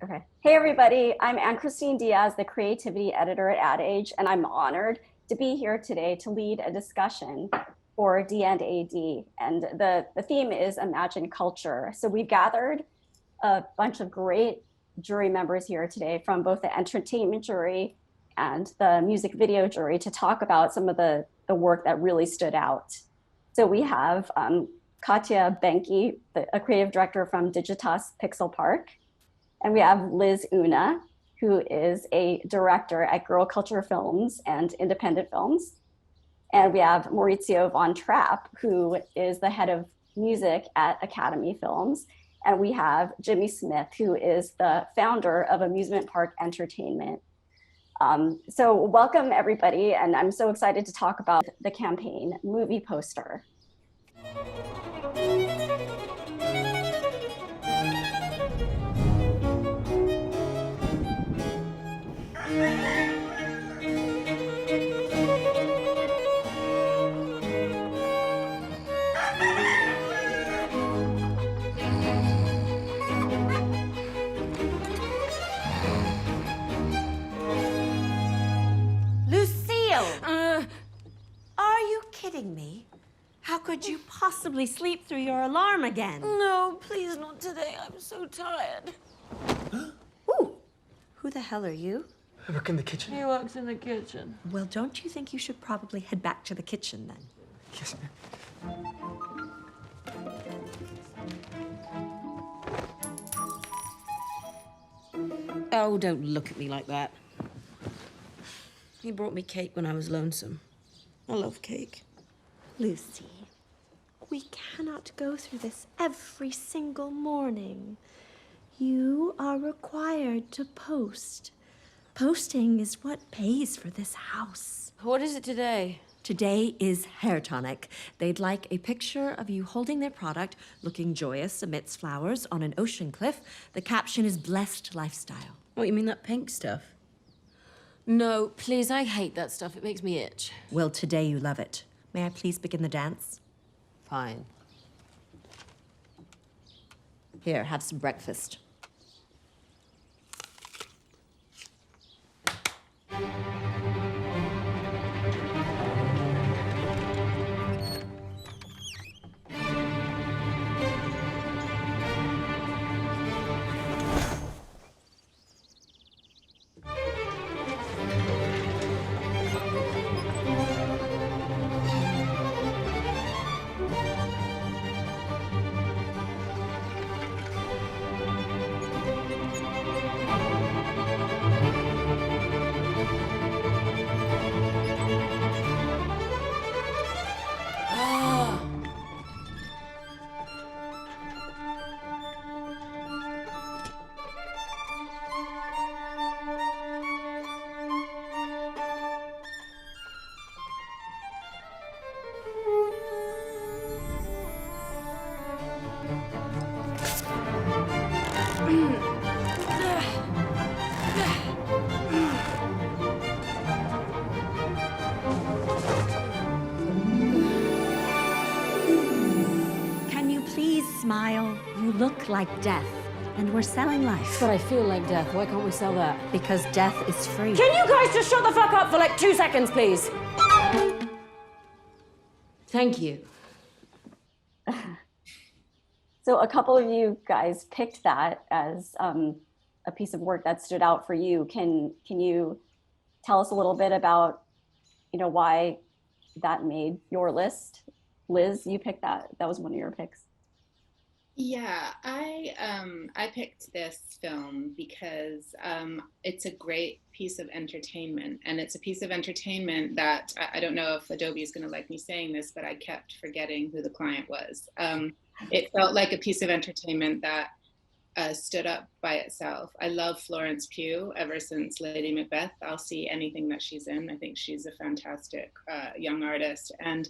Okay. Hey, everybody. I'm Anne-Christine Diaz, the creativity editor at Ad Age, and I'm honored to be here today to lead a discussion for D&AD. And the theme is Imagine Culture. So we've gathered a bunch of great jury members here today from both the entertainment jury and the music video jury to talk about some of the work that really stood out. So we have Katya Benke, a creative director from Digitas Pixel Park. And we have Liz Una, who is a director at Girl Culture Films and Independent Films. And we have Maurizio Von Trapp, who is the head of music at Academy Films. And we have Jimmy Smith, who is the founder of Amusement Park Entertainment. So welcome, everybody. And I'm so excited to talk about the campaign, Movie Poster. Are you kidding me? How could you possibly sleep through your alarm again? No, please not today. I'm so tired. Ooh, who the hell are you? I work in the kitchen. He works in the kitchen. Well, don't you think you should probably head back to the kitchen then? Yes, ma'am. Oh, don't look at me like that. He brought me cake when I was lonesome. I love cake. Lucy, we cannot go through this every single morning. You are required to post. Posting is what pays for this house. What is it today? Today is Hair Tonic. They'd like a picture of you holding their product, looking joyous amidst flowers on an ocean cliff. The caption is Blessed Lifestyle. What, you mean that pink stuff? No, please, I hate that stuff. It makes me itch. Well, today you love it. May I please begin the dance? Fine. Here, have some breakfast. Can you please smile? You look like death, and we're selling life. But I feel like death. Why can't we sell that? Because death is free. Can you guys just shut the fuck up for like 2 seconds, please? Thank you. So a couple of you guys picked that as a piece of work that stood out for you. Can you tell us a little bit about, why that made your list? Liz, you picked that. That was one of your picks. Yeah, I picked this film because it's a great piece of entertainment, and it's a piece of entertainment that I don't know if Adobe is going to like me saying this, but I kept forgetting who the client was. It felt like a piece of entertainment that stood up by itself. I love Florence Pugh ever since Lady Macbeth. I'll see anything that she's in. I think she's a fantastic young artist, and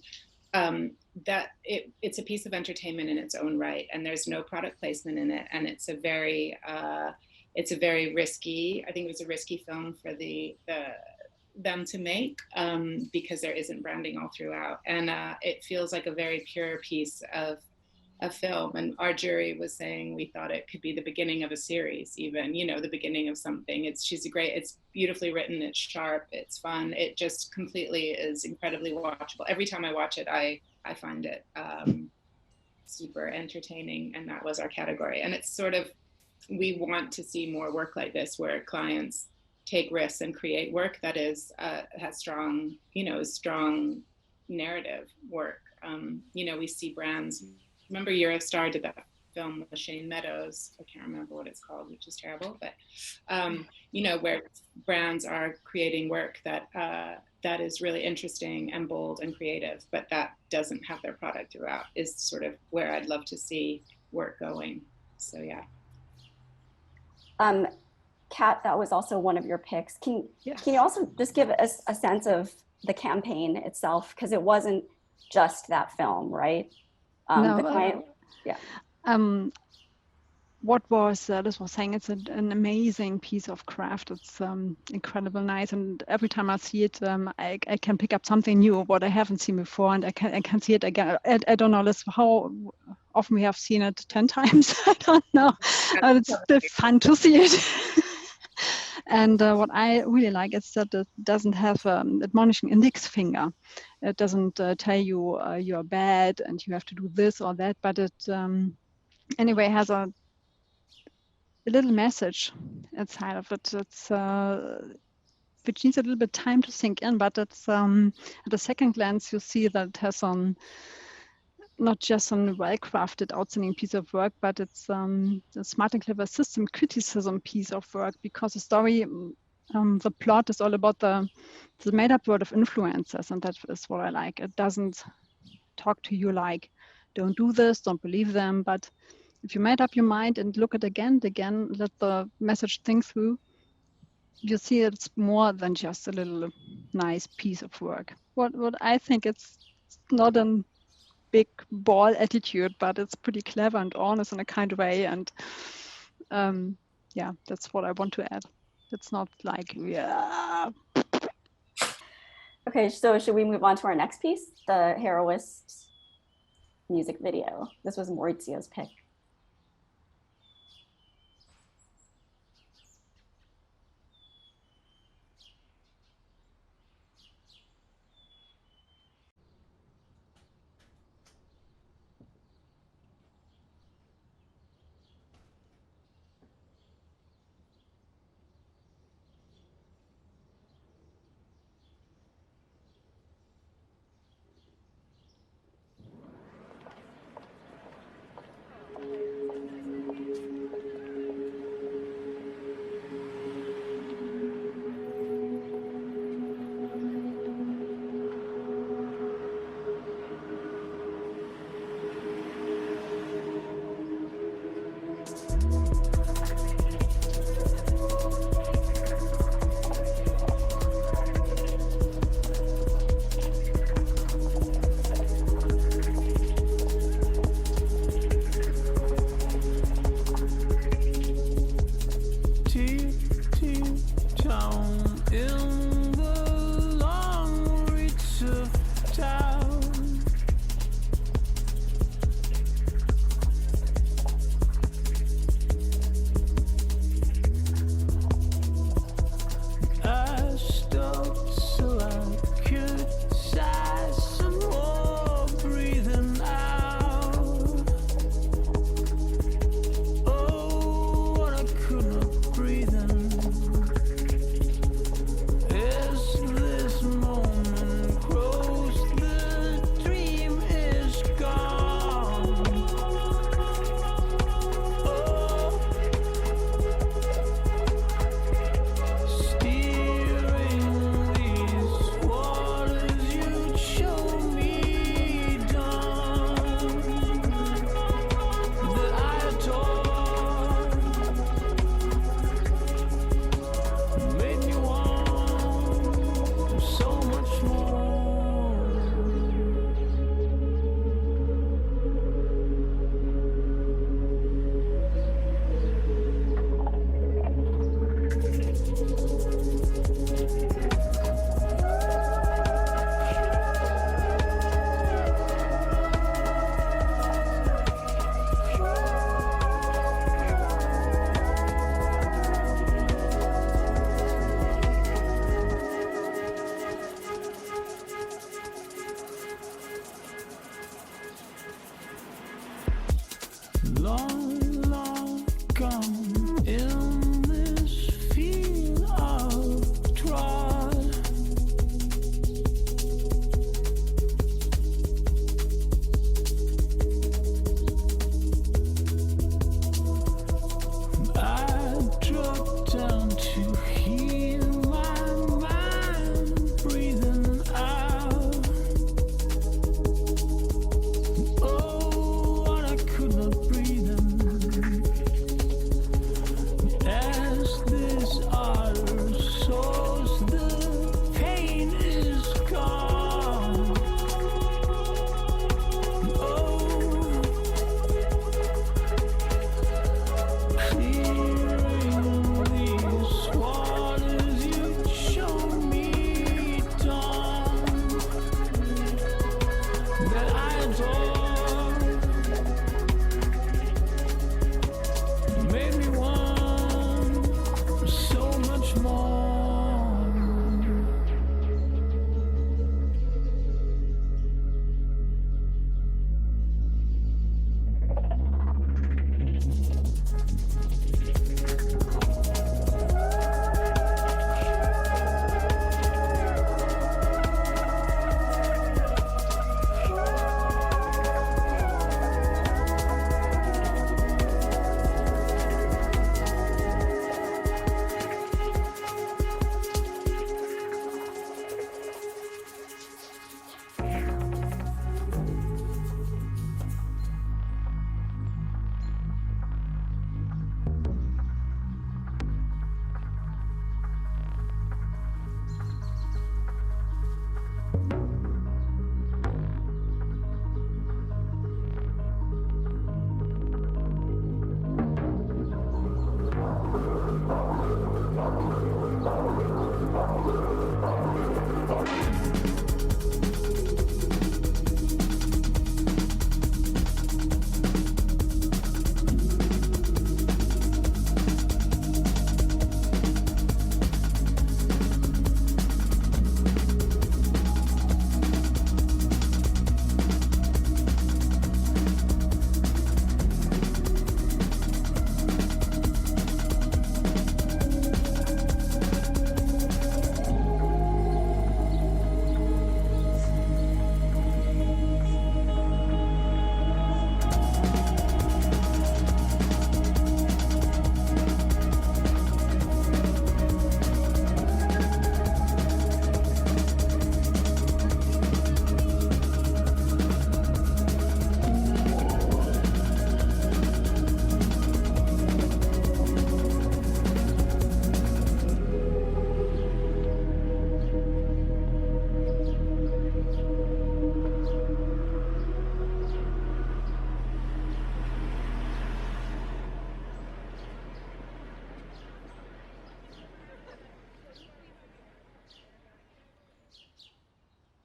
it's a piece of entertainment in its own right, and there's no product placement in it, and it's a very risky. I think it was a risky film for them to make because there isn't branding all throughout, and it feels like a very pure piece of a film, and our jury was saying we thought it could be the beginning of a series, even, you know, the beginning of something. It's beautifully written, it's sharp, it's fun, it just completely is incredibly watchable. Every time I watch it, I find it super entertaining, and that was our category. And it's sort of, we want to see more work like this where clients take risks and create work that is has strong, you know, strong narrative work. You know, we see brands. Remember, Eurostar did that film with Shane Meadows. I can't remember what it's called, which is terrible. But you know, where brands are creating work that that is really interesting and bold and creative, but that doesn't have their product throughout. Is sort of where I'd love to see work going. So yeah. Kat, that was also one of your picks. Yes. Can you also just give us a sense of the campaign itself? Because it wasn't just that film, right? No, The client, yeah. What was Liz was saying, it's an amazing piece of craft. It's incredible nice, and every time I see it, I can pick up something new what I haven't seen before, and I can see it again. I don't know, Liz, how often we have seen it 10 times. I don't know. It's still fun to see it. And what I really like is that it doesn't have admonishing index finger. It doesn't tell you you're bad and you have to do this or that, but it anyway has a little message inside of it. It's which needs a little bit time to sink in, but it's at a second glance you see that it has not just a well-crafted, outstanding piece of work, but it's a smart and clever system criticism piece of work, because the story, the plot is all about the made-up world of influencers, and that is what I like. It doesn't talk to you like, don't do this, don't believe them, but if you made up your mind and look at it again, let the message think through, you see it's more than just a little nice piece of work. What I think, it's not a big ball attitude, but it's pretty clever and honest in a kind of way. And yeah, that's what I want to add. It's not like, yeah. Okay, so should we move on to our next piece, the Heroist music video? This was Maurizio's pick. long, long gone in this field of trod. I dropped down to heal my mind, breathing out. Oh, what I could not breathe in. As this ardor soars, the pain is gone. Oh, clearing these waters, you show me dawn that I adore. Made me want so much more.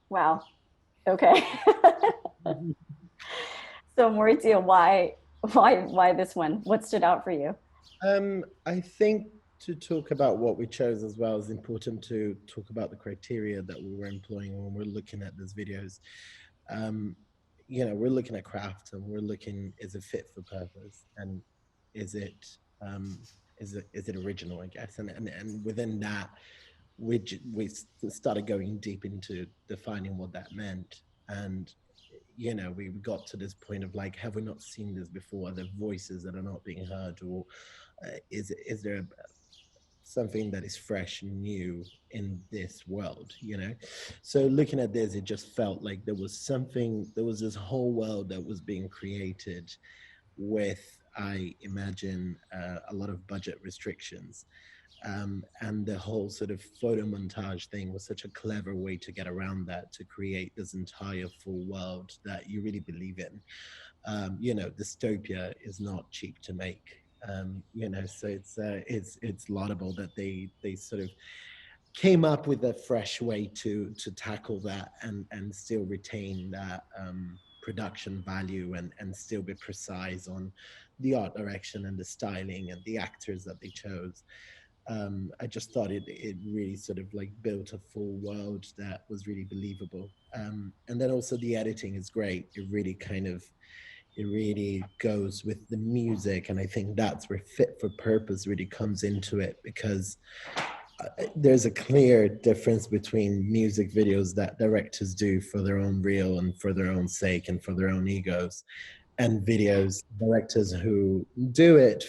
Wow. Okay. So Maurizio, why this one? What stood out for you? I think to talk about what we chose as well is important to talk about the criteria that we were employing when we're looking at these videos. You know, we're looking at craft and we're looking, is it fit for purpose? And is it original, I guess? And within that, we started going deep into defining what that meant. And, you know, we got to this point of like, have we not seen this before? Are there voices that are not being heard? Or is there something that is fresh and new in this world, you know? So looking at this, it just felt like there was this whole world that was being created with, I imagine, a lot of budget restrictions. And the whole sort of photo montage thing was such a clever way to get around that, to create this entire full world that you really believe in. You know, dystopia is not cheap to make. You know, so it's laudable that they sort of came up with a fresh way to tackle that and still retain that production value and still be precise on the art direction and the styling and the actors that they chose. I just thought it really sort of like built a full world that was really believable. And then also the editing is great. It really kind of, It really goes with the music, and I think that's where Fit for Purpose really comes into it, because there's a clear difference between music videos that directors do for their own reel and for their own sake and for their own egos, and directors who do it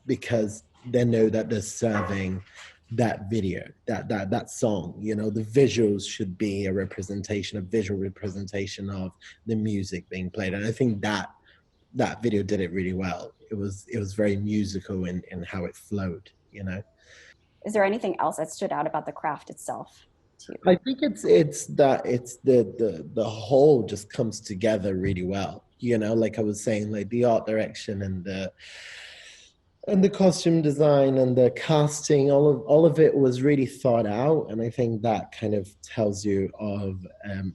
because they know that they're serving that video, that song. You know, the visuals should be a visual representation of the music being played, and I think that video did it really well. It was very musical in how it flowed. You know. Is there anything else that stood out about the craft itself to you? I think it's the whole just comes together really well. You know, like I was saying, like the art direction and the costume design and the casting, all of it was really thought out, and I think that kind of tells you of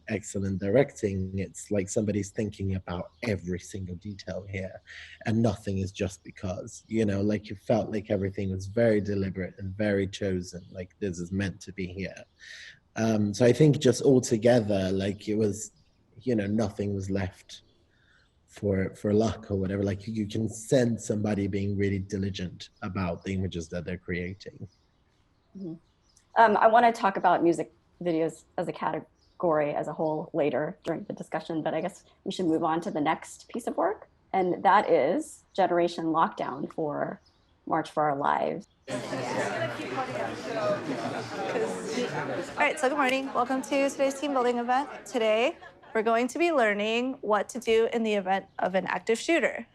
excellent directing. It's like somebody's thinking about every single detail here, and nothing is just because. You know, like you felt like everything was very deliberate and very chosen. Like this is meant to be here. So I think just altogether, like it was, you know, nothing was left for luck or whatever. Like you can sense somebody being really diligent about the images that they're creating. Mm-hmm. I want to talk about music videos as a category as a whole later during the discussion, but I guess we should move on to the next piece of work, and that is Generation Lockdown for March for Our Lives. All right, so good morning. Welcome to today's team building event. Today, we're going to be learning what to do in the event of an active shooter.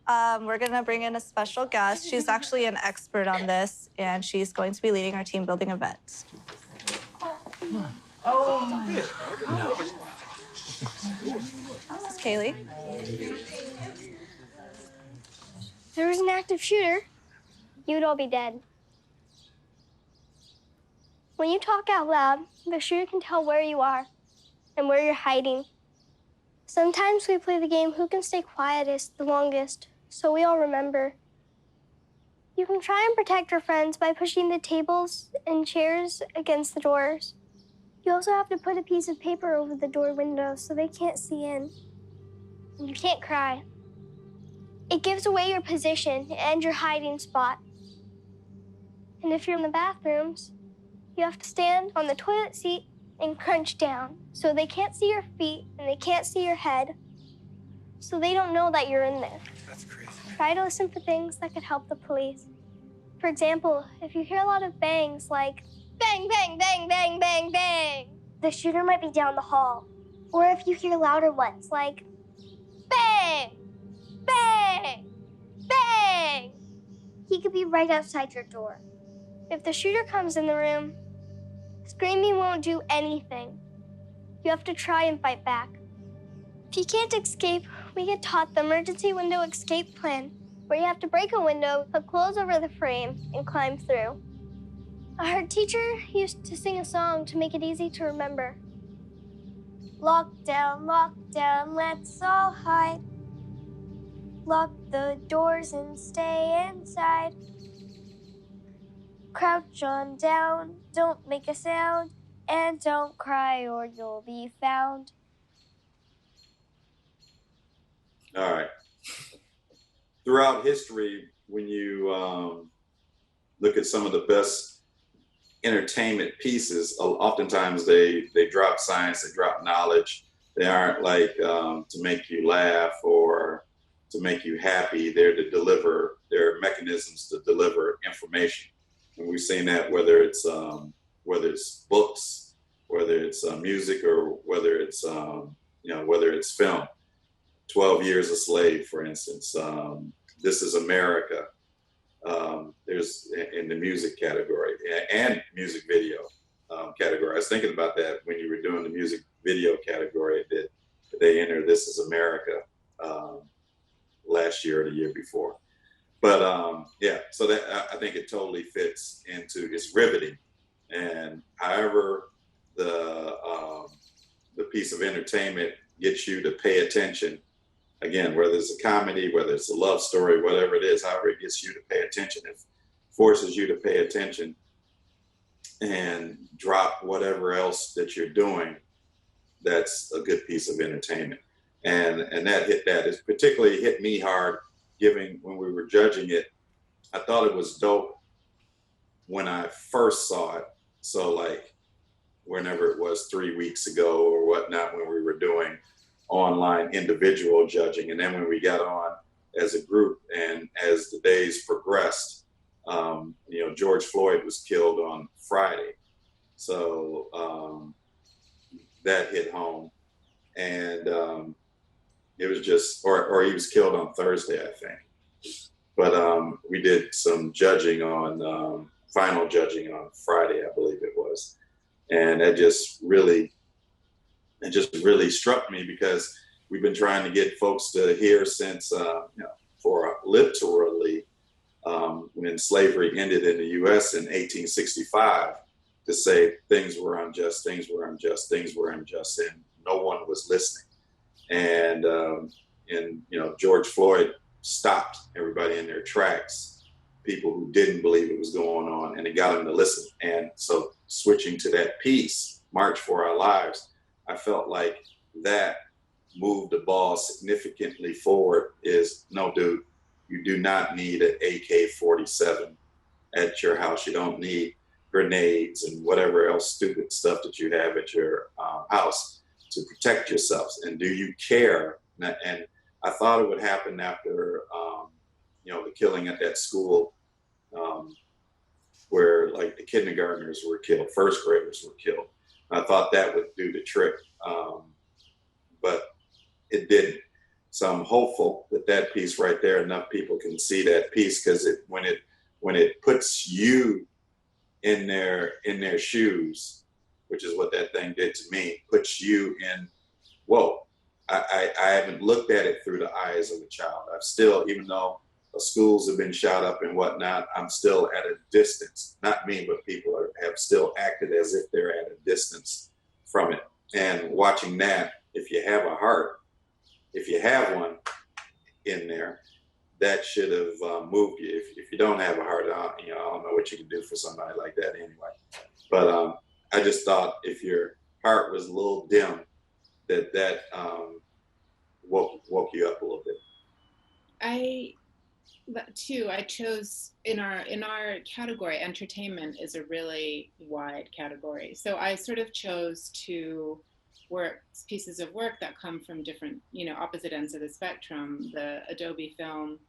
We're gonna bring in a special guest. She's actually an expert on this, and she's going to be leading our team building event. This is Kaylee. If there was an active shooter, you'd all be dead. When you talk out loud, the shooter can tell where you are and where you're hiding. Sometimes we play the game who can stay quietest the longest, so we all remember. You can try and protect your friends by pushing the tables and chairs against the doors. You also have to put a piece of paper over the door window so they can't see in. And you can't cry. It gives away your position and your hiding spot. And if you're in the bathrooms, you have to stand on the toilet seat and crunch down so they can't see your feet and they can't see your head, so they don't know that you're in there. That's crazy. Try to listen for things that could help the police. For example, if you hear a lot of bangs like bang, bang, bang, bang, bang, bang, the shooter might be down the hall. Or if you hear louder ones like bang, bang, bang, he could be right outside your door. If the shooter comes in the room, screaming won't do anything. You have to try and fight back. If you can't escape, we get taught the emergency window escape plan, where you have to break a window, put clothes over the frame, and climb through. Our teacher used to sing a song to make it easy to remember. Lockdown, lockdown, let's all hide. Lock the doors and stay inside. Crouch on down, don't make a sound, and don't cry or you'll be found. All right. Throughout history, when you look at some of the best entertainment pieces, oftentimes they drop science, they drop knowledge. They aren't like to make you laugh or to make you happy. They're to deliver, they're mechanisms to deliver information. And we've seen that whether it's books, whether it's music, or whether it's whether it's film. 12 Years a Slave, for instance. This is America. There's in the music category and music video category. I was thinking about that when you were doing the music video category. That they entered This Is America last year or the year before. But yeah, so that I think it totally fits into, it's riveting. And however the piece of entertainment gets you to pay attention, again, whether it's a comedy, whether it's a love story, whatever it is, however it gets you to pay attention, it forces you to pay attention and drop whatever else that you're doing. That's a good piece of entertainment. and that it particularly hit me hard, when we were judging it. I thought it was dope when I first saw it. So like whenever it was 3 weeks ago or whatnot, when we were doing online individual judging. And then when we got on as a group and as the days progressed, George Floyd was killed on Friday. So that hit home. And it was just, or he was killed on Thursday, I think. But we did some judging on, final judging on Friday, I believe it was. And it just really struck me, because we've been trying to get folks to hear since, for literally when slavery ended in the U.S. in 1865, to say things were unjust, things were unjust, things were unjust, and no one was listening. And George Floyd stopped everybody in their tracks, people who didn't believe it was going on, and it got them to listen. And so switching to that piece, March for Our Lives, I felt like that moved the ball significantly forward. Is, no, dude, you do not need an AK-47 at your house. You don't need grenades and whatever else stupid stuff that you have at your house to protect yourselves. And do you care? And I thought it would happen after, the killing at that school where like the kindergartners were killed, first graders were killed. I thought that would do the trick, but it didn't. So I'm hopeful that piece right there, enough people can see that piece, because when it puts you in their shoes, which is what that thing did to me, puts you in, whoa, I haven't looked at it through the eyes of a child. I've still, even though schools have been shot up and whatnot, I'm still at a distance. Not me, but people have still acted as if they're at a distance from it. And watching that, if you have a heart, if you have one in there, that should have moved you. If you don't have a heart, I don't know what you can do for somebody like that anyway. But I just thought if your heart was a little dim, that woke you up a little bit. I chose in our category, entertainment is a really wide category. So I sort of chose to pieces of work that come from different, opposite ends of the spectrum. The Adobe film,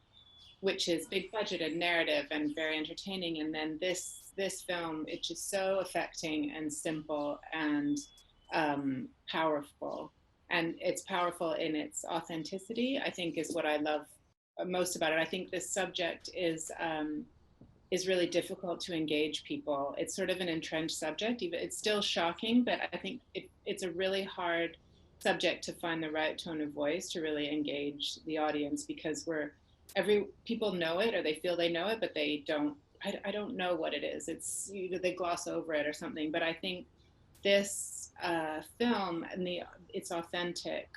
which is big budgeted narrative and very entertaining, and then this film, it's just so affecting and simple and powerful. And it's powerful in its authenticity, I think, is what I love most about it. I think this subject is really difficult to engage people. It's sort of an entrenched subject. It's still shocking, but I think it's a really hard subject to find the right tone of voice to really engage the audience, because people know it, or they feel they know it, but they don't. I don't know what it is. It's either they gloss over it or something. But I think this film and its authentic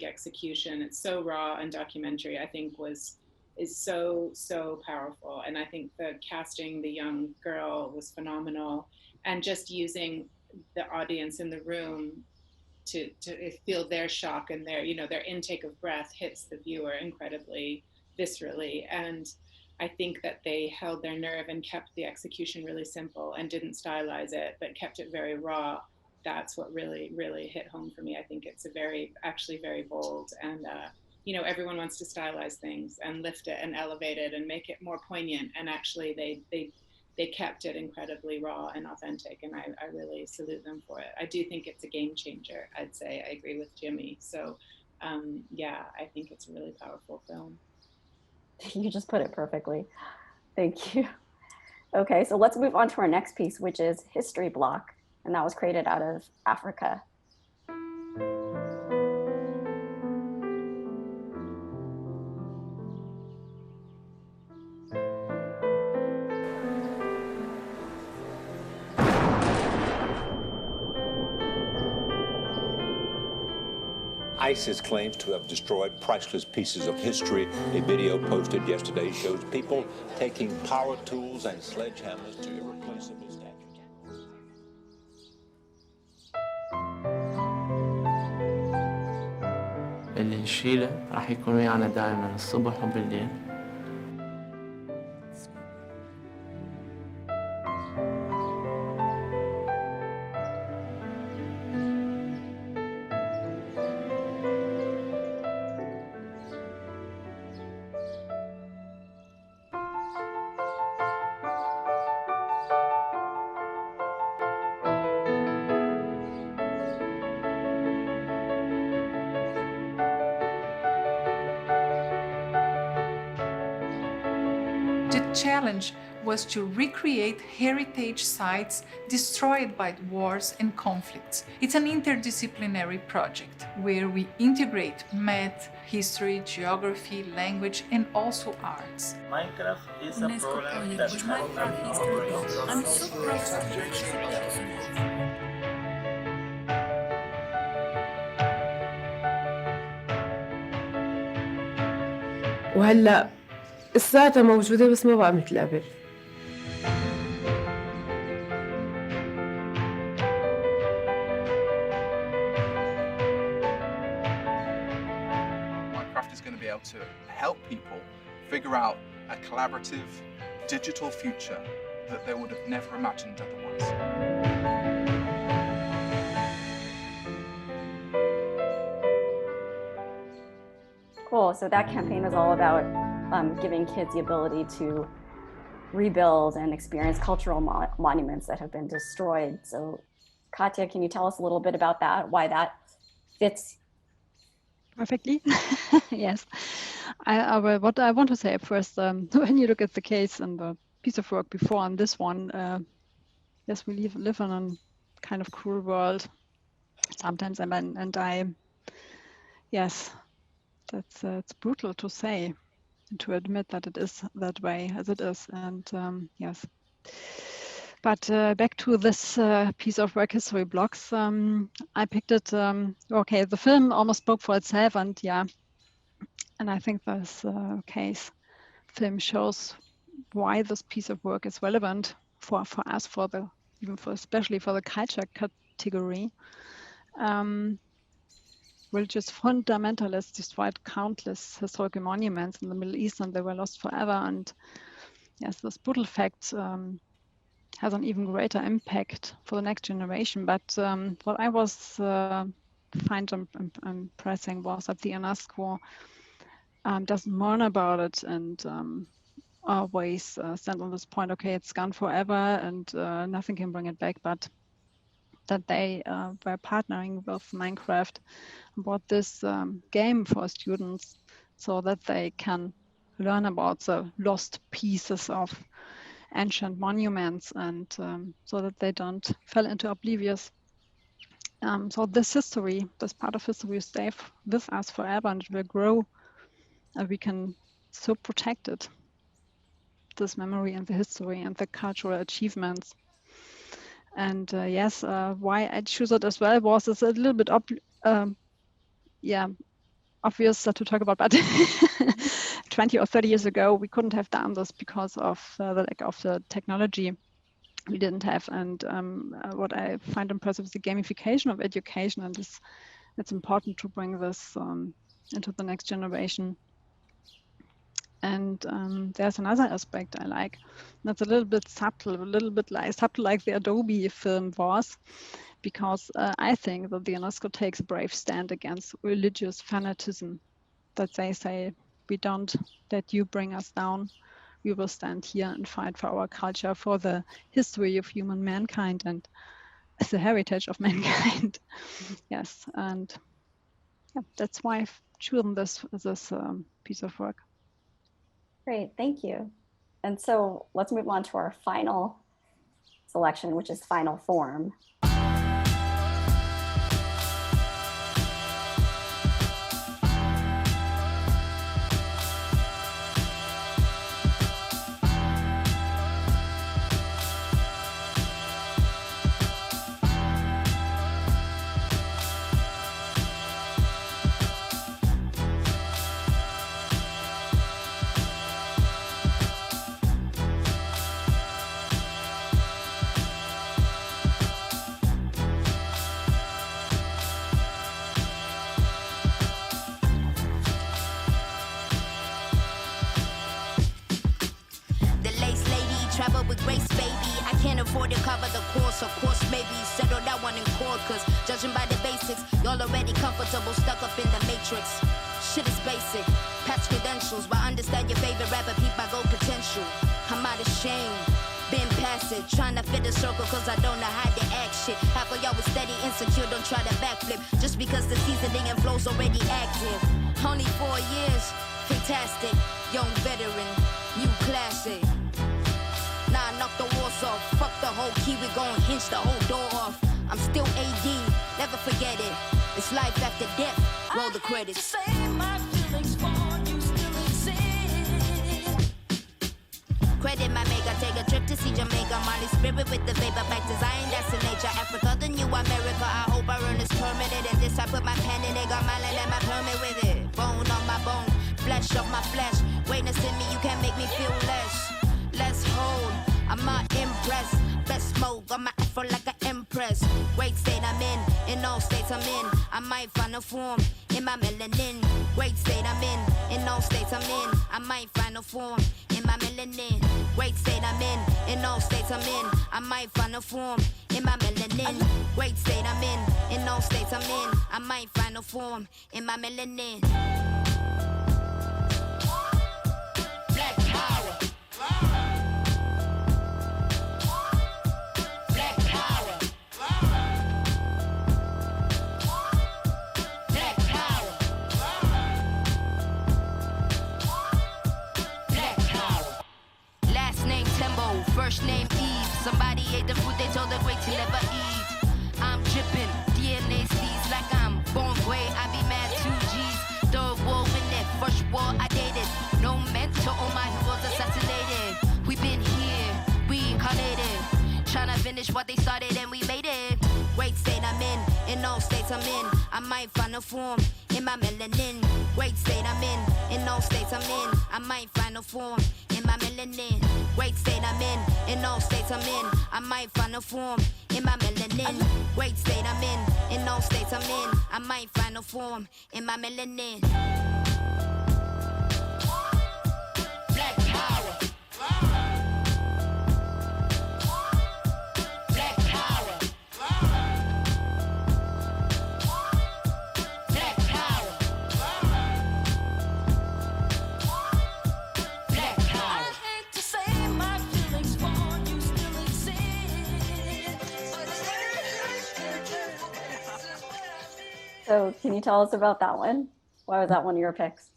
execution, it's so raw and documentary, I think is so powerful. And I think the casting the young girl was phenomenal, and just using the audience in the room to feel their shock and their intake of breath hits the viewer incredibly viscerally. And I think that they held their nerve and kept the execution really simple and didn't stylize it, but kept it very raw. That's what really, really hit home for me. I think it's actually very bold, and everyone wants to stylize things and lift it and elevate it and make it more poignant. And actually they kept it incredibly raw and authentic, and I really salute them for it. I do think it's a game changer, I'd say. I agree with Jimmy. So I think it's a really powerful film. You just put it perfectly. Thank you. Okay, so let's move on to our next piece, which is History Block, and that was created out of Africa. ISIS claims to have destroyed priceless pieces of history. A video posted yesterday shows people taking power tools and sledgehammers to irreplaceable statues. اللي نشيله راح يكون ويانا دائما الصبح وبالليل. The challenge was to recreate heritage sites destroyed by wars and conflicts. It's an interdisciplinary project where we integrate math, history, geography, language, and also arts. Minecraft is a program that I'm so proud. وهلا الساعة موجودة بس ما بقى مثل قبل. Minecraft is going to be able to help people figure out a collaborative digital future that they would have never imagined otherwise. Cool. So that campaign was all about giving kids the ability to rebuild and experience cultural monuments that have been destroyed. So Katya, can you tell us a little bit about that, why that fits? Perfectly. Yes. What I want to say first, when you look at the case and the piece of work before and this one, yes, we live in a kind of cruel world sometimes, yes, that's it's brutal to say and to admit that it is that way as it is, and yes. But back to this piece of work, History Blocks. I picked it. Okay, the film almost spoke for itself, and yeah, and I think this case film shows why this piece of work is relevant for us, especially for the culture category. Religious fundamentalists destroyed countless historical monuments in the Middle East, and they were lost forever. And yes, this brutal fact has an even greater impact for the next generation. But what I was find impressing was that the UNESCO doesn't mourn about it and always stand on this point. Okay, it's gone forever, and nothing can bring it back. But that they were partnering with Minecraft about this game for students so that they can learn about the lost pieces of ancient monuments and so that they don't fall into oblivious. So this history, this part of history will stay with us forever and it will grow, and we can so protect it, this memory and the history and the cultural achievements. And yes, why I choose it as well was it's a little bit obvious to talk about, but 20 or 30 years ago we couldn't have done this because of the lack of the technology we didn't have. And what I find impressive is the gamification of education, and it's important to bring this into the next generation. And there's another aspect I like. That's a little bit subtle, like the Adobe film was, because I think that the UNESCO takes a brave stand against religious fanaticism, that they say, we don't let you bring us down. We will stand here and fight for our culture, for the history of human mankind and the heritage of mankind. Yes, and yeah, that's why I've chosen this piece of work. Great, thank you. And so let's move on to our final selection, which is Final Form. can't afford to cover the course. Of course, maybe settle that one in court. Cause judging by the basics, y'all already comfortable, stuck up in the matrix. Shit is basic, patch credentials, but understand your favorite rapper, peep my gold potential. I'm out of shame, been past it, trying to fit the circle cause I don't know how to act shit. Half of y'all was steady insecure, don't try to backflip, just because the seasoning and flow's already active. Only 4 years, fantastic, young veteran, new classic. Now I knock the walls off, fuck the whole key, we gon' hinge the whole door off. I'm still AD, never forget it. It's life after death, roll the credits. Credit my maker, take a trip to see Jamaica. Molly spirit with the vapor back design, that's the nature. Africa, the new America, I hope I earn this permanent. And this I put my pen in it, got my land and my permit with it. Bone on my bone, flesh of my flesh. Greatness in me, you can't make me feel less. Let's hold, I'm not impressed. Best smoke, got my afro like an empress. Great state I'm in all states I'm in. I might find a form in my melanin. Great state I'm in all states I'm in. I might find a form in my melanin. Great state I'm in all states I'm in. I might find a form in my melanin. Great state I'm in all states I'm in. I might find a form in my melanin. Black power. Black power. Black power. Black power. Last name Tembo, first name Eve. Somebody ate the food they told the great to never eat. I'm dripping, DNA seeds like I'm born gray. I be mad 2 G's. Third war in it, first war I dated. No mentor, all my heroes assassinated. We been here, reincarnated. Tryna finish what they started and we made it. Great state I'm in all states I'm in. I might find a form in my melanin. Great state I'm in all states I'm in. I might find a form in my melanin. Great state I'm in all states I'm in. I might find a form in my melanin. Great state I'm in all states I'm in. I might find a form in my melanin. Black power. Black power. Black power. Black power. I hate to say my feelings for you still So can you tell us about that one? Why was that one of your picks?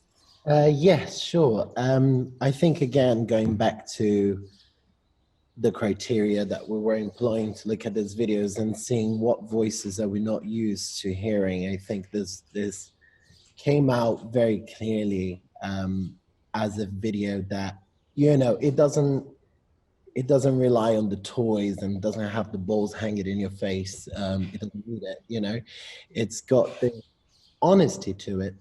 Yes, sure. I think, again, going back to the criteria that we were employing to look at these videos and seeing what voices are we not used to hearing, I think this came out very clearly as a video that, you know, it doesn't rely on the toys and doesn't have the balls hanging in your face. It doesn't need it, you know. It's got the honesty to it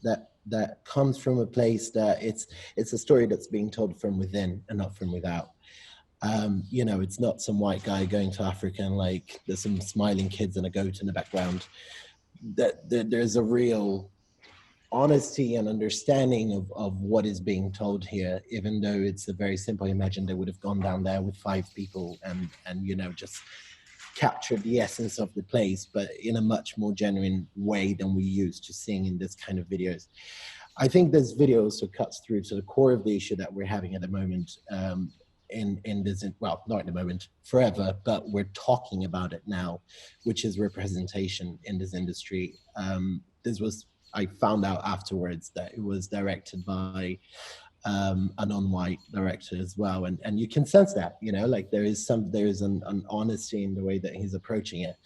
that comes from a place that it's a story that's being told from within and not from without. You know, it's not some white guy going to Africa and like there's some smiling kids and a goat in the background. There's a real honesty and understanding of what is being told here, even though it's a very simple. Imagine they would have gone down there with 5 people and you know, just captured the essence of the place, but in a much more genuine way than we used to seeing in this kind of videos. I think this video also cuts through to the core of the issue that we're having at the moment, in this, well, not at the moment, forever, but we're talking about it now, which is representation in this industry. I found out afterwards that it was directed by a non-white director as well, and you can sense that, you know, like there is an honesty in the way that he's approaching it.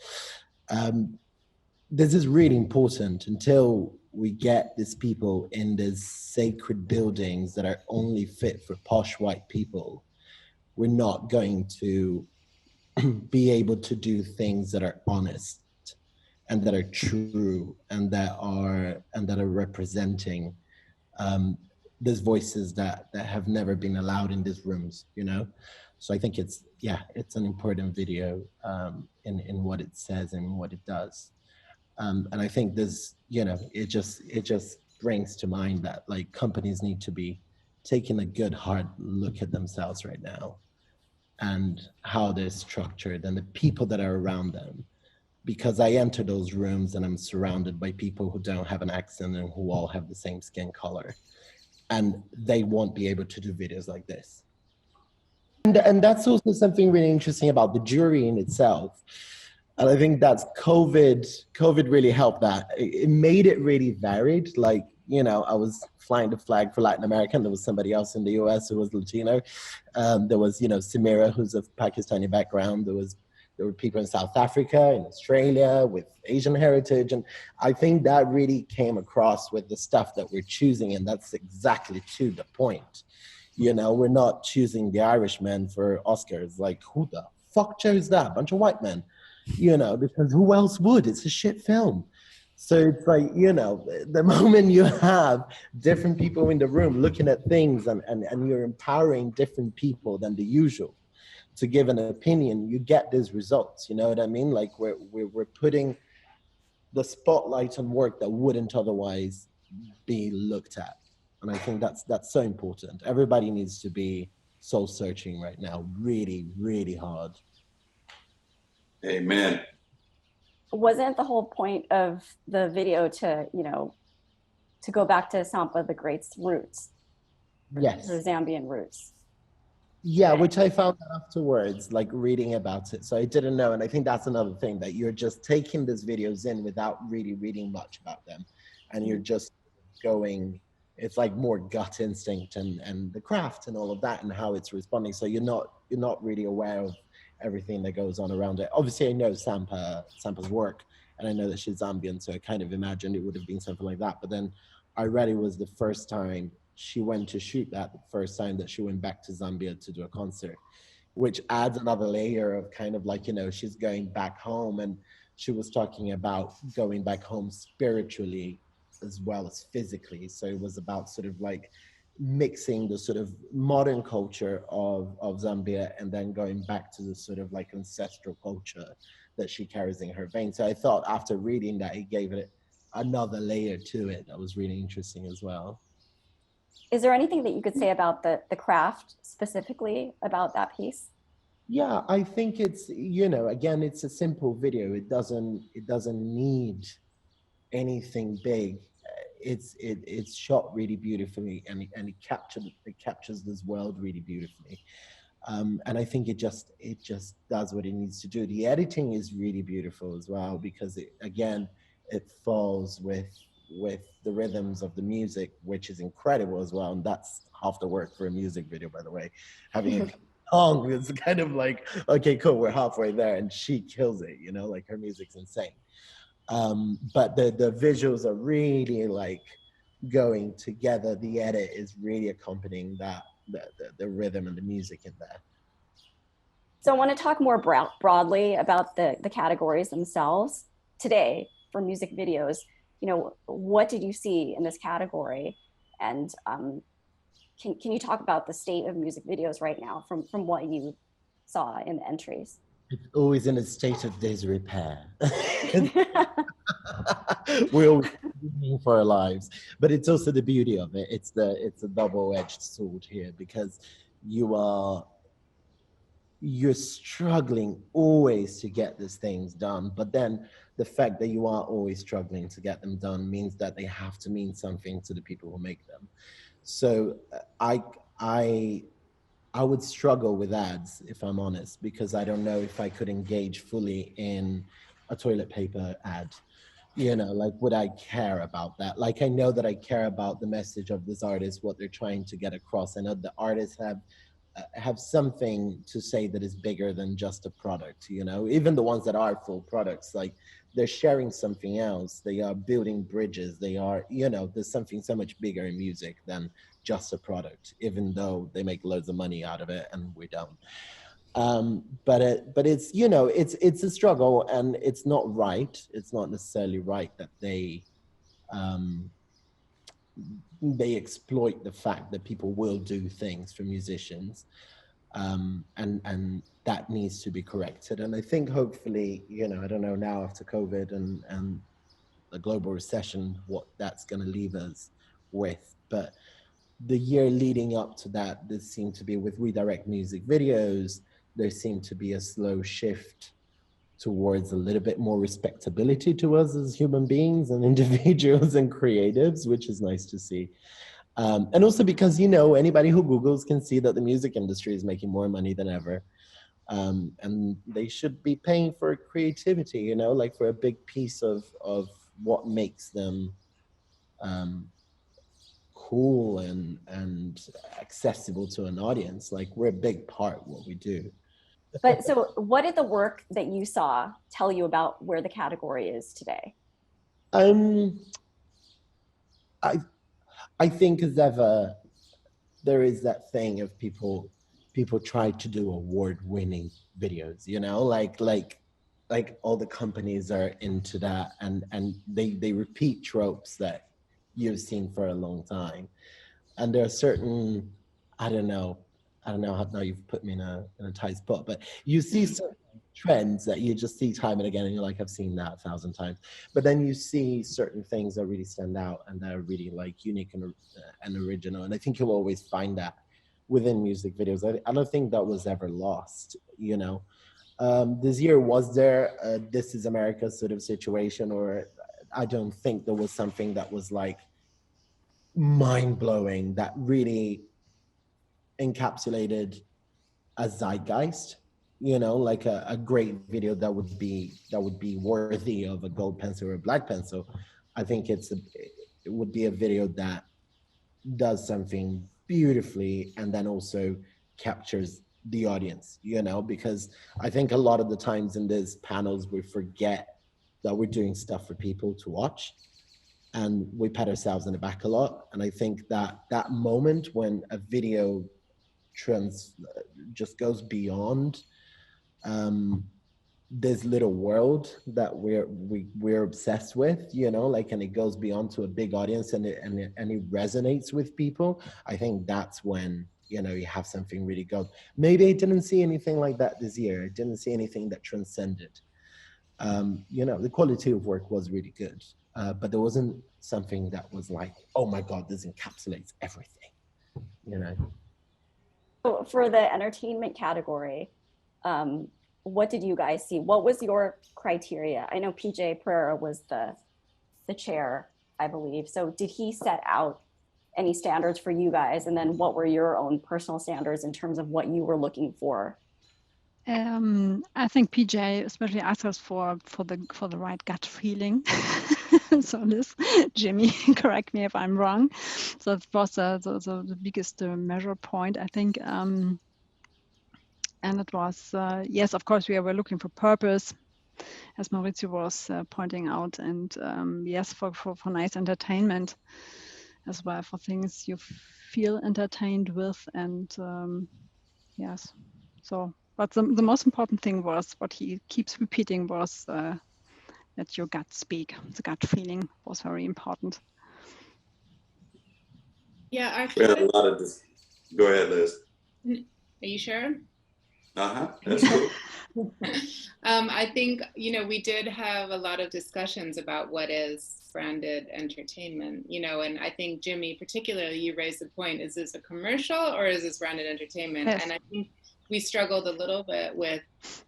This is really important. Until we get these people in these sacred buildings that are only fit for posh white people, we're not going to be able to do things that are honest and that are true and that are representing these voices that have never been allowed in these rooms, you know? So I think it's an important video in what it says and what it does. And I think this, you know, it just brings to mind that like companies need to be taking a good hard look at themselves right now. and how they're structured and the people that are around them. Because I enter those rooms and I'm surrounded by people who don't have an accent and who all have the same skin color. And they won't be able to do videos like this. And that's also something really interesting about the jury in itself. And I think that's COVID really helped that. It made it really varied. Like, you know, I was flying the flag for Latin America, and there was somebody else in the US who was Latino. There was, you know, Samira, who's of Pakistani background. There were people in South Africa, in Australia, with Asian heritage. And I think that really came across with the stuff that we're choosing. And that's exactly to the point. You know, we're not choosing the Irishman for Oscars. Like, who the fuck chose that? Bunch of white men, you know, because who else would? It's a shit film. So it's like, you know, the moment you have different people in the room looking at things and you're empowering different people than the usual to give an opinion, you get these results. You know what I mean? Like we're putting the spotlight on work that wouldn't otherwise be looked at. And I think that's so important. Everybody needs to be soul searching right now, really, really hard. Amen. Wasn't the whole point of the video to, you know, to go back to Sampa the Great's roots? Yes. Her Zambian roots. Yeah, which I found afterwards, like reading about it. So I didn't know. And I think that's another thing, that you're just taking these videos in without really reading much about them. And you're just going, it's like more gut instinct and the craft and all of that and how it's responding. So you're not really aware of everything that goes on around it. Obviously, I know Sampa's work, and I know that she's Zambian, so I kind of imagined it would have been something like that. But then I read it was the first time she went to shoot that, the first time that she went back to Zambia to do a concert, which adds another layer of kind of like, you know, she's going back home, and she was talking about going back home spiritually as well as physically. So it was about sort of like mixing the sort of modern culture of Zambia and then going back to the sort of like ancestral culture that she carries in her veins. So I thought after reading that, it gave it another layer to it that was really interesting as well. Is there anything that you could say about the craft specifically about that piece? Yeah, I think it's, you know, again, it's a simple video. It doesn't need anything big. It's shot really beautifully, and it captures this world really beautifully. And I think it just does what it needs to do. The editing is really beautiful as well, because it falls with the rhythms of the music, which is incredible as well. And that's half the work for a music video, by the way. Having a song is kind of like, okay, cool, we're halfway there, and she kills it, you know, like her music's insane. But the visuals are really like going together. The edit is really accompanying that, the rhythm and the music in there. So I want to talk more broadly about the categories themselves today for music videos. You know, what did you see in this category? And can you talk about the state of music videos right now from what you saw in the entries? It's always in a state of disrepair. We're always looking for our lives, but it's also the beauty of it. It's a double-edged sword here, because you're struggling always to get these things done, but then the fact that you are always struggling to get them done means that they have to mean something to the people who make them. So I would struggle with ads, if I'm honest, because I don't know if I could engage fully in a toilet paper ad. You know, like, would I care about that? Like, I know that I care about the message of this artist, what they're trying to get across. I know the artists have something to say that is bigger than just a product, you know? Even the ones that are full products, like, they're sharing something else. They are building bridges. They are, you know, there's something so much bigger in music than just a product, even though they make loads of money out of it and we don't. But it's, you know, it's a struggle, and it's not right. It's not necessarily right that they exploit the fact that people will do things for musicians, and that needs to be corrected. And I think hopefully, you know, I don't know now after COVID and the global recession, what that's going to leave us with, but the year leading up to that, there seemed to be, with Redirect music videos, there seemed to be a slow shift towards a little bit more respectability to us as human beings and individuals and creatives, which is nice to see. And also because, you know, anybody who Googles can see that the music industry is making more money than ever. And they should be paying for creativity, you know, like for a big piece of what makes them cool and accessible to an audience. Like we're a big part of what we do. But so what did the work that you saw tell you about where the category is today? I think as ever, there is that thing of people try to do award-winning videos, you know, like all the companies are into that, and they repeat tropes that you've seen for a long time. And there are certain, I don't know how, now you've put me in a tight spot, but you see certain trends that you just see time and again, and you're like, I've seen that 1,000 times. But then you see certain things that really stand out and that are really like unique and original. And I think you'll always find that within music videos. I don't think that was ever lost, you know. This year, was there a This Is America sort of situation, or I don't think there was something that was like mind-blowing that really encapsulated a zeitgeist, you know, like a great video that would be worthy of a gold pencil or a black pencil. I think it would be a video that does something beautifully and then also captures the audience, you know, because I think a lot of the times in these panels we forget that we're doing stuff for people to watch, and we pat ourselves in the back a lot. And I think that that moment when a video just goes beyond this little world that we're obsessed with, you know, like, and it goes beyond to a big audience and it resonates with people. I think that's when, you know, you have something really good. Maybe I didn't see anything like that this year. I didn't see anything that transcended. You know, the quality of work was really good, but there wasn't something that was like, oh my God, this encapsulates everything, you know. So for the entertainment category, what did you guys see? What was your criteria? I know PJ Pereira was the chair, I believe. So did he set out any standards for you guys? And then what were your own personal standards in terms of what you were looking for? I think PJ especially asked us for the right gut feeling. So Liz, Jimmy, correct me if I'm wrong. So it was the biggest measure point, I think. And it was, yes, of course, we were looking for purpose, as Maurizio was pointing out, and yes, for nice entertainment as well, for things you feel entertained with, and yes, so. But the most important thing was what he keeps repeating was that your gut speak. The gut feeling was very important. Yeah, We actually. had a lot of this. Go ahead, Liz. Are you sure? That's cool. I think, you know, we did have a lot of discussions about what is branded entertainment, you know, and I think, Jimmy, particularly, you raised the point, is this a commercial or is this branded entertainment? Yes. And I think we struggled a little bit with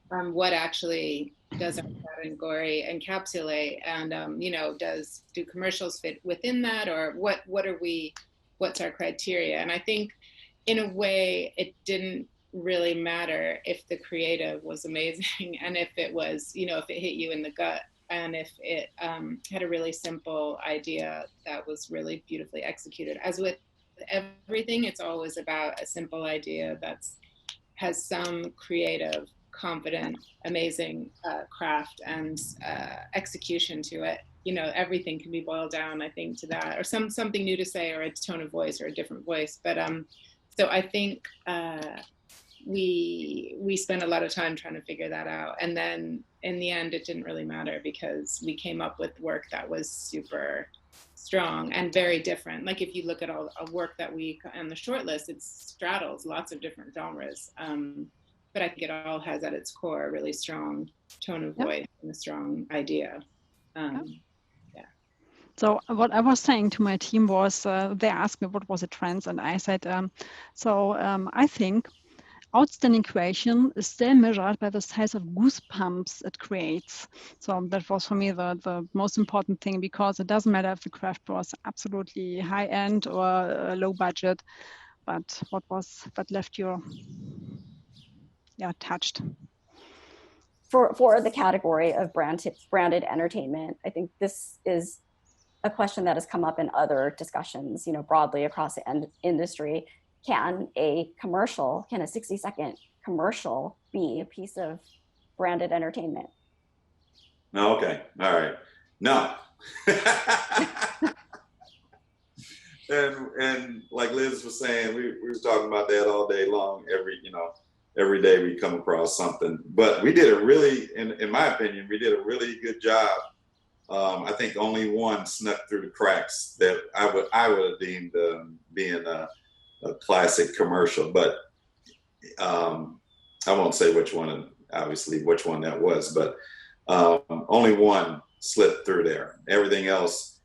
what actually does our category encapsulate, and you know, do commercials fit within that, or what's our criteria? And I think in a way it didn't really matter if the creative was amazing and if it was, you know, if it hit you in the gut, and if it had a really simple idea that was really beautifully executed. As with everything, it's always about a simple idea has some creative, confident, amazing craft and execution to it. You know, everything can be boiled down, I think, to that, or something new to say, or a tone of voice, or a different voice. But so I think we spent a lot of time trying to figure that out, and then in the end, it didn't really matter because we came up with work that was super strong and very different. Like if you look at all work that we on the short list, it straddles lots of different genres. But I think it all has at its core a really strong tone of voice and a strong idea. So what I was saying to my team was, they asked me what was the trends, and I said, I think outstanding creation is still measured by the size of goosebumps it creates. So that was for me the most important thing, because it doesn't matter if the craft was absolutely high end or low budget, but what left you touched. For the category of branded entertainment, I think this is a question that has come up in other discussions, broadly across the industry. Can a 60-second commercial be a piece of branded entertainment? Okay, all right. No. and like Liz was saying, we were talking about that all day long. Every day we come across something. But we did a really, in my opinion, we did a really good job. I think only one snuck through the cracks that I would have deemed being a classic commercial, but I won't say which one that was, but only one slipped through there. Everything else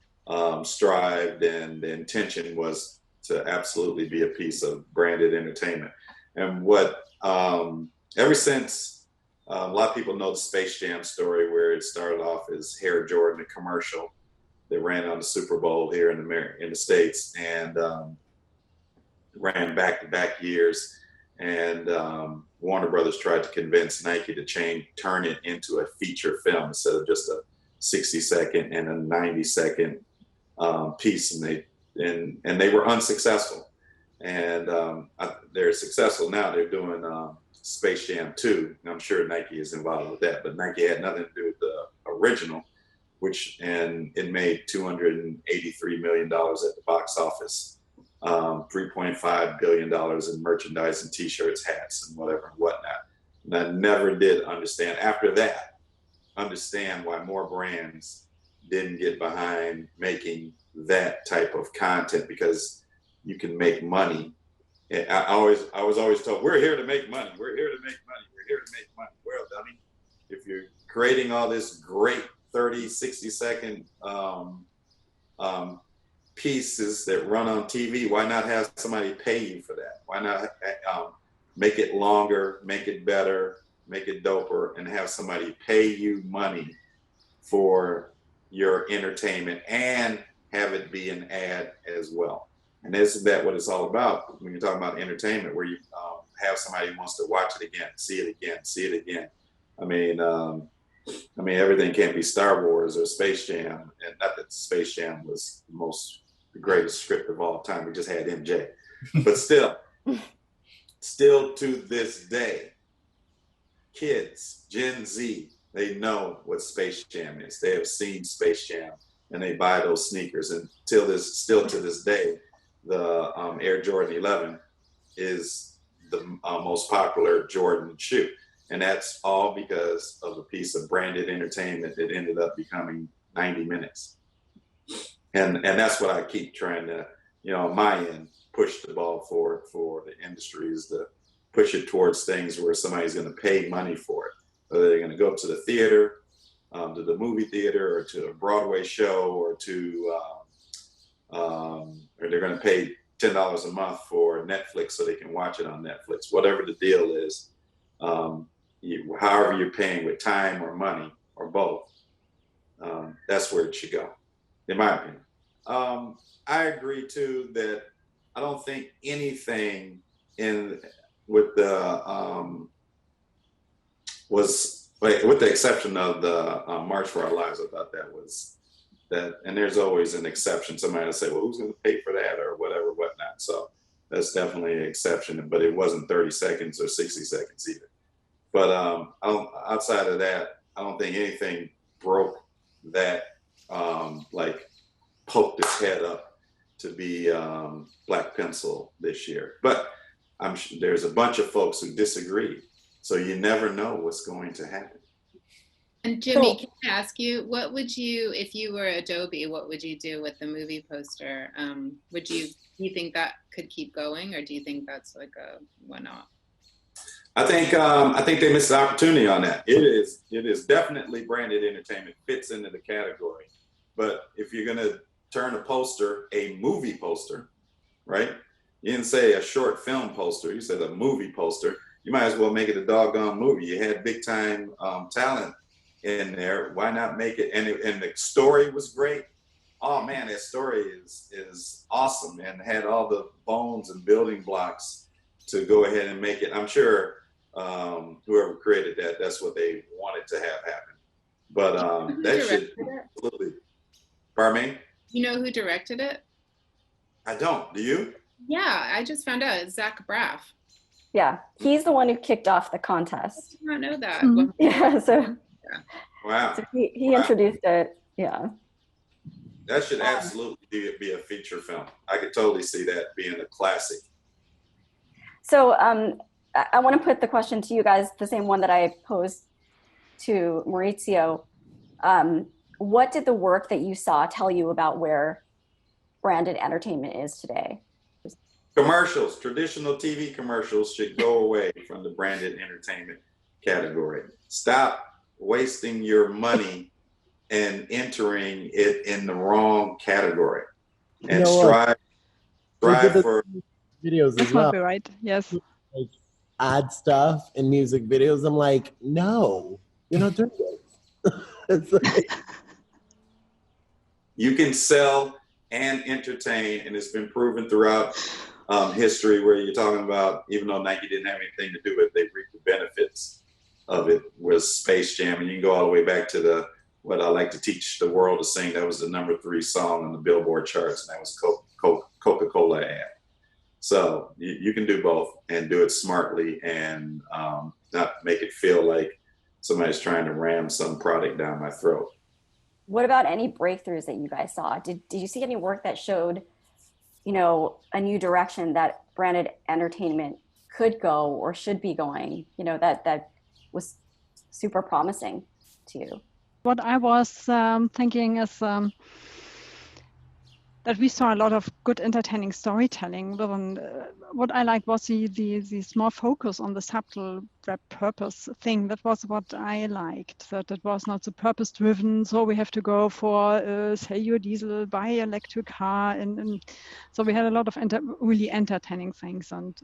strived, and the intention was to absolutely be a piece of branded entertainment. And what ever since a lot of people know the Space Jam story, where it started off as Air Jordan, a commercial that ran on the Super Bowl here in the States, and ran back-to-back years. And Warner Brothers tried to convince Nike to turn it into a feature film instead of just a 60-second and a 90-second piece, and they were unsuccessful. And they're successful now. They're doing Space Jam 2. I'm sure Nike is involved with that, but Nike had nothing to do with the original, and it made $283 million at the box office. $3.5 billion in merchandise and T-shirts, hats, and whatnot. And I never did understand why more brands didn't get behind making that type of content, because you can make money. I was always told, we're here to make money. We're here to make money. We're here to make money. Well, dummy, if you're creating all this great 30, 60-second pieces that run on TV, why not have somebody pay you for that? Why not make it longer, make it better, make it doper, and have somebody pay you money for your entertainment and have it be an ad as well? And isn't that what it's all about when you're talking about entertainment, where you have somebody who wants to watch it again, see it again? I mean, everything can't be Star Wars or Space Jam, and not that Space Jam was the greatest script of all time. We just had MJ, but still to this day, kids, Gen Z, they know what Space Jam is. They have seen Space Jam, and they buy those sneakers. And still to this day, the Air Jordan 11 is the most popular Jordan shoe. And that's all because of a piece of branded entertainment that ended up becoming 90 minutes. And that's what I keep trying to, on my end, push the ball for the industry, is to push it towards things where somebody's going to pay money for it. Whether they're going to go to the theater, to the movie theater, or to a Broadway show, or or they're going to pay $10 a month for Netflix so they can watch it on Netflix. Whatever the deal is, however you're paying, with time or money or both, that's where it should go, in my opinion. I agree too that I don't think anything with the exception of the March for Our Lives. I thought that, and there's always an exception. Somebody will say, well, who's going to pay for that, or whatnot. So that's definitely an exception, but it wasn't 30 seconds or 60 seconds either. But outside of that, I don't think anything broke that, poked its head up to be Black Pencil this year. But I'm sure there's a bunch of folks who disagree. So you never know what's going to happen. And Jimmy, can I ask you, what would you, if you were Adobe, what would you do with the movie poster? Do you think that could keep going, or do you think that's like a one-off? I think they missed the opportunity on that. It is definitely branded entertainment, fits into the category. But if you're gonna turn a poster a movie poster, right? You didn't say a short film poster, you said a movie poster. you might as well make it a doggone movie. You had big time talent in there. Why not make it? And the story was great. Oh man, that story is awesome and had all the bones and building blocks to go ahead and make it. I'm sure whoever created that, that's what they wanted to have happen. But that should absolutely. Pardon me? You know who directed it? I don't. Do you? Yeah, I just found out. It's Zach Braff. Yeah, he's the one who kicked off the contest. I did not know that. Mm-hmm. Yeah, so wow. So he introduced it. Yeah. That should absolutely be a feature film. I could totally see that being a classic. So I want to put the question to you guys, the same one that I posed to Maurizio. What did the work that you saw tell you about where branded entertainment is today? Commercials, traditional TV commercials should go away from the branded entertainment category. Stop wasting your money and entering it in the wrong category. And strive for videos as well. Right? Yes. Like ad stuff and music videos. I'm like, no, you're not doing it. It's like, you can sell and entertain, and it's been proven throughout history where you're talking about, even though Nike didn't have anything to do with it, they reaped the benefits of it, was Space Jam. And you can go all the way back to what I like to teach the world to sing. That was the #3 song on the Billboard charts, and that was Coca-Cola ad. So you can do both and do it smartly and not make it feel like somebody's trying to ram some product down my throat. What about any breakthroughs that you guys saw? Did you see any work that showed, a new direction that branded entertainment could go or should be going, that was super promising to you? What I was thinking is that we saw a lot of good entertaining storytelling. What I liked was the small focus on the subtle purpose thing. That was what I liked, that it was not so purpose driven. So we have to go for sell your diesel, buy an electric car. And so we had a lot of really entertaining things, and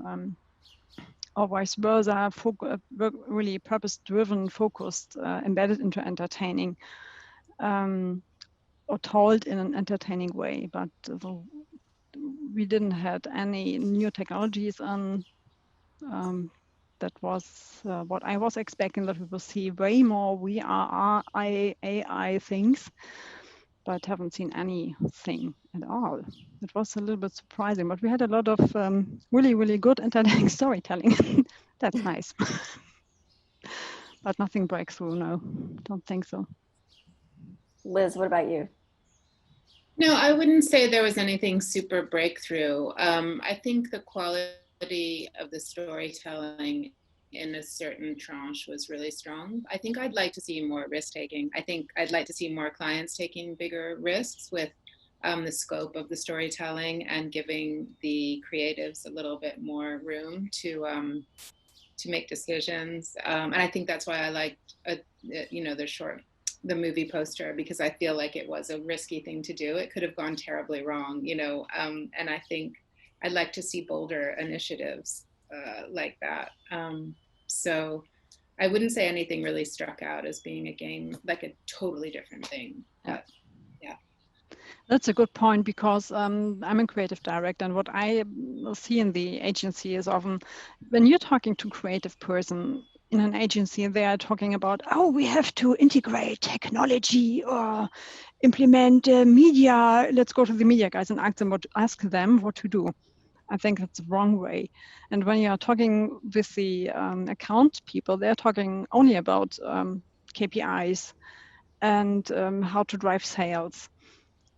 or vice versa, really purpose driven, focused, embedded into entertaining. Or told in an entertaining way, but we didn't have any new technologies on. That was what I was expecting, that we will see way more VR, AI things, but haven't seen anything at all. It was a little bit surprising, but we had a lot of really, really good entertaining storytelling. That's nice. But nothing breakthrough, no, don't think so. Liz, what about you? No, I wouldn't say there was anything super breakthrough. I think the quality of the storytelling in a certain tranche was really strong. I think I'd like to see more risk taking. I think I'd like to see more clients taking bigger risks with the scope of the storytelling and giving the creatives a little bit more room to make decisions. And I think that's why I liked, the movie poster, because I feel like it was a risky thing to do. It could have gone terribly wrong, and I think I'd like to see bolder initiatives like that. So I wouldn't say anything really struck out as being a game, like a totally different thing. But, yeah. That's a good point, because I'm a creative director, and what I see in the agency is often when you're talking to a creative person in an agency, they are talking about, we have to integrate technology or implement media. Let's go to the media guys and ask them what to do. I think that's the wrong way. And when you are talking with the account people, they're talking only about KPIs and how to drive sales.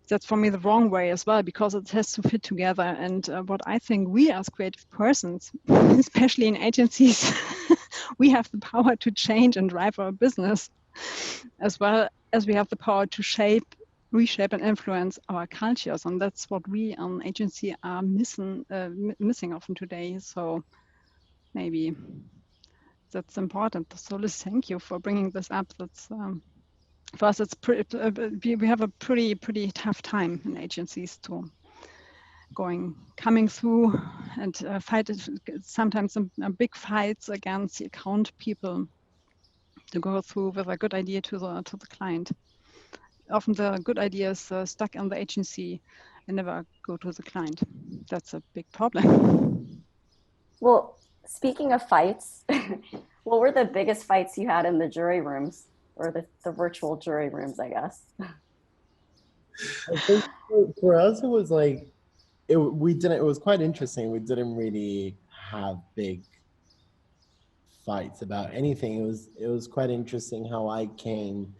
That's for me the wrong way as well, because it has to fit together. And what I think we as creative persons, especially in agencies, we have the power to change and drive our business, as well as we have the power to reshape and influence our cultures. And that's what we on agency are missing often today. So maybe that's important. So Liz, thank you for bringing this up. That's for us, it's we have a pretty tough time in agencies to coming through and sometimes big fights against the account people to go through with a good idea to the client. Often the good idea is stuck in the agency and never go to the client. That's a big problem. Well, speaking of fights, what were the biggest fights you had in the jury rooms, or the virtual jury rooms, I guess? I think for us, it was like, it was quite interesting. We didn't really have big fights about anything. It was quite interesting how I came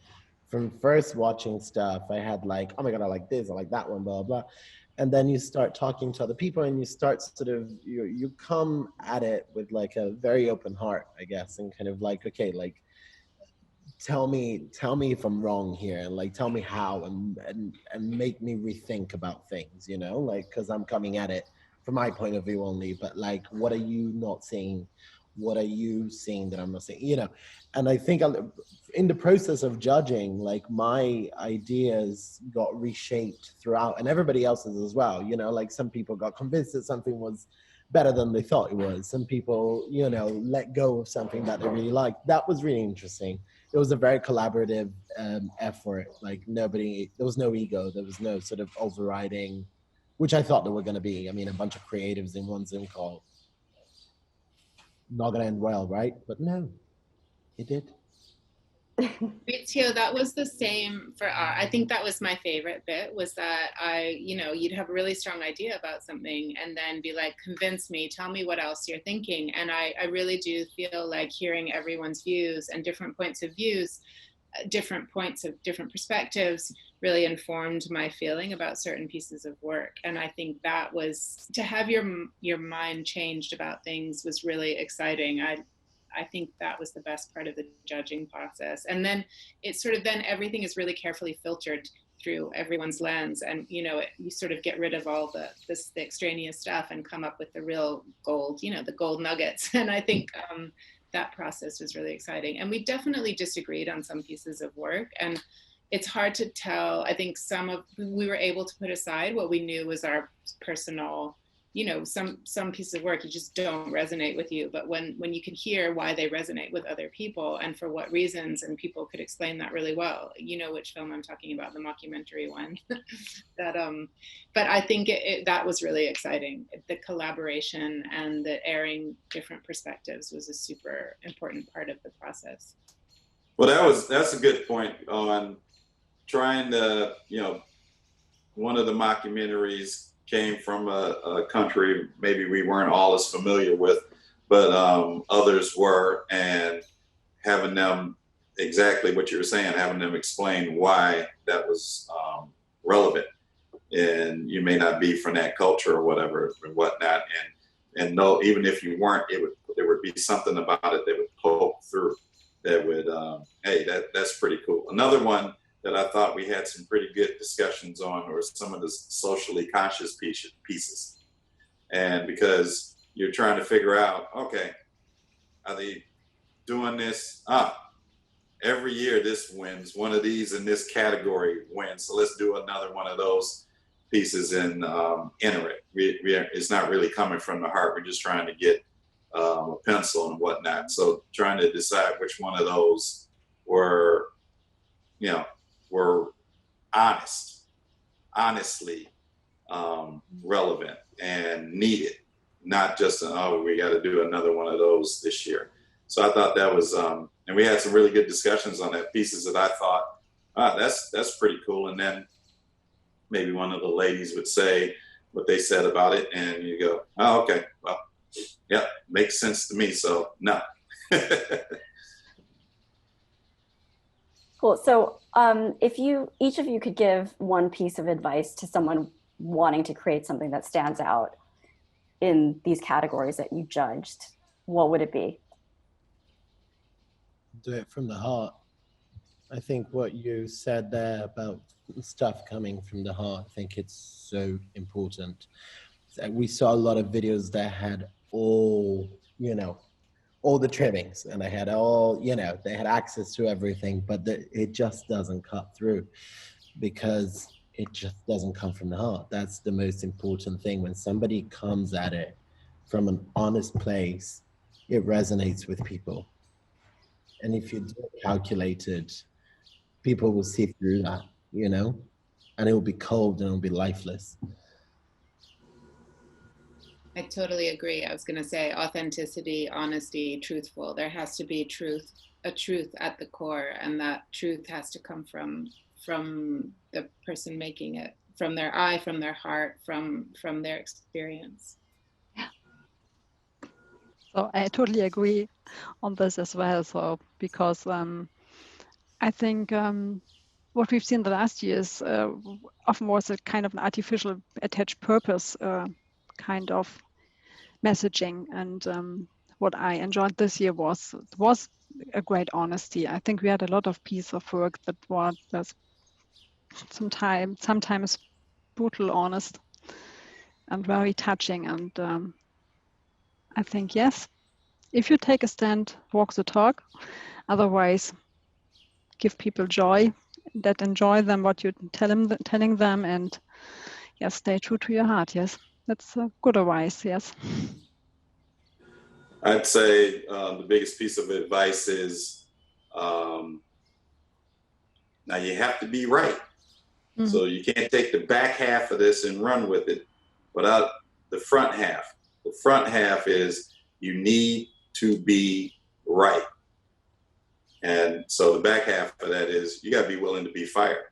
from first watching stuff. I had like, oh my God, I like this, I like that one, blah, blah. And then you start talking to other people and you start sort of, you come at it with like a very open heart, I guess, and kind of like, okay, like, tell me if I'm wrong here, and like, tell me how, and make me rethink about things, you know, like, because I'm coming at it from my point of view only, but like, what are you not seeing? What are you seeing that I'm not seeing, you know? And I think in the process of judging, like, my ideas got reshaped throughout, and everybody else's as well, you know, like, some people got convinced that something was better than they thought it was. Some people, you know, let go of something that they really liked. That was really interesting. It was a very collaborative effort. Like, there was no ego. There was no sort of overriding, which I thought there were going to be. I mean, a bunch of creatives in one Zoom call. Not going to end well, right? But no, it did. Fabrizio, that was the same for I think that was my favorite bit, was that you'd have a really strong idea about something and then be like, convince me, tell me what else you're thinking. And I really do feel like hearing everyone's views and different points of views, different perspectives really informed my feeling about certain pieces of work. And I think that was, to have your mind changed about things was really exciting. I think that was the best part of the judging process. And then it's sort of, then everything is really carefully filtered through everyone's lens. And, you know, you sort of get rid of all the extraneous stuff and come up with the real gold, you know, the gold nuggets. And I think that process was really exciting. And we definitely disagreed on some pieces of work. And it's hard to tell. I think we were able to put aside what we knew was our personal, you know, some pieces of work you just don't resonate with you, but when you can hear why they resonate with other people and for what reasons, and people could explain that really well. You know which film I'm talking about, the mockumentary one. But I think that was really exciting. The collaboration and the airing different perspectives was a super important part of the process. Well, that's a good point on trying to, you know, one of the mockumentaries came from a country maybe we weren't all as familiar with, but others were, and having them, exactly what you were saying, having them explain why that was relevant. And you may not be from that culture or whatever and whatnot, and no, even if you weren't, there would be something about it that would poke through that would, hey, that's pretty cool. Another one that I thought we had some pretty good discussions on, or some of the socially conscious pieces. And because you're trying to figure out, okay, are they doing this? Every year this wins, one of these in this category wins. So let's do another one of those pieces and enter it. It's not really coming from the heart. We're just trying to get a pencil and whatnot. So trying to decide which one of those were honestly relevant and needed, not just we got to do another one of those this year. So I thought that was, and we had some really good discussions on that, pieces that I thought, that's pretty cool. And then maybe one of the ladies would say what they said about it, and you go, oh, okay, well, yeah, makes sense to me. So no. Cool. So if each of you could give one piece of advice to someone wanting to create something that stands out in these categories that you judged, what would it be? Do it from the heart. I think what you said there about stuff coming from the heart, I think it's so important. We saw a lot of videos that had all the trimmings, and they had they had access to everything, but it just doesn't cut through, because it just doesn't come from the heart. That's the most important thing. When somebody comes at it from an honest place, it resonates with people. And if you do it calculated, people will see through that, you know, and it will be cold and it will be lifeless. I totally agree. I was going to say authenticity, honesty, truthful. There has to be truth, a truth at the core, and that truth has to come from the person making it, from their eye, from their heart, from their experience. So I totally agree on this as well. So because I think what we've seen the last years often was a kind of an artificial attached purpose kind of messaging, and what I enjoyed this year was a great honesty. I think we had a lot of piece of work that was sometimes brutal honest and very touching, and I think, yes, if you take a stand, walk the talk. Otherwise, give people joy, that enjoy them what you're telling them, and yes, stay true to your heart. Yes, that's good advice. Yes. I'd say the biggest piece of advice is now you have to be right. Mm-hmm. So you can't take the back half of this and run with it without the front half. The front half is you need to be right. And so the back half of that is you got to be willing to be fired.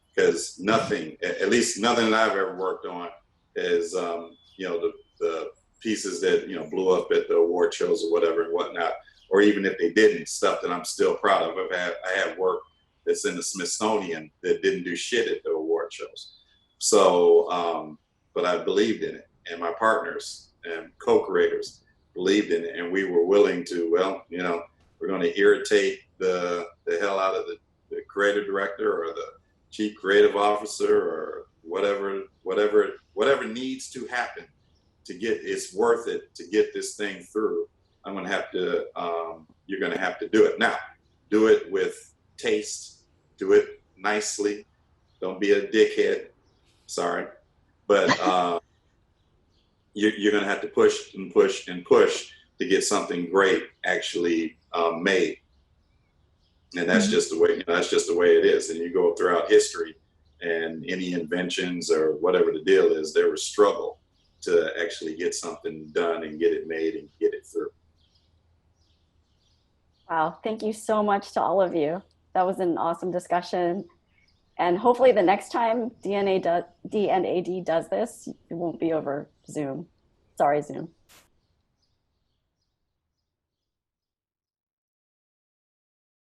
Because nothing, at least nothing that I've ever worked on is, the pieces that, blew up at the award shows or whatever and whatnot, or even if they didn't, stuff that I'm still proud of. I have work that's in the Smithsonian that didn't do shit at the award shows. So, but I believed in it. And my partners and co-creators believed in it, and we were willing to, we're going to irritate the hell out of the creative director or the chief creative officer or whatever needs to happen to get, it's worth it to get this thing through. I'm going to have to, you're going to have to do it. Now, do it with taste, do it nicely. Don't be a dickhead. Sorry. But, you're going to have to push and push and push to get something great actually made, and that's just the way. That's just the way it is. And you go throughout history, and any inventions or whatever the deal is, there was struggle to actually get something done and get it made and get it through. Wow, thank you so much to all of you. That was an awesome discussion. And hopefully the next time D&AD does this, it won't be over Zoom. Sorry, Zoom.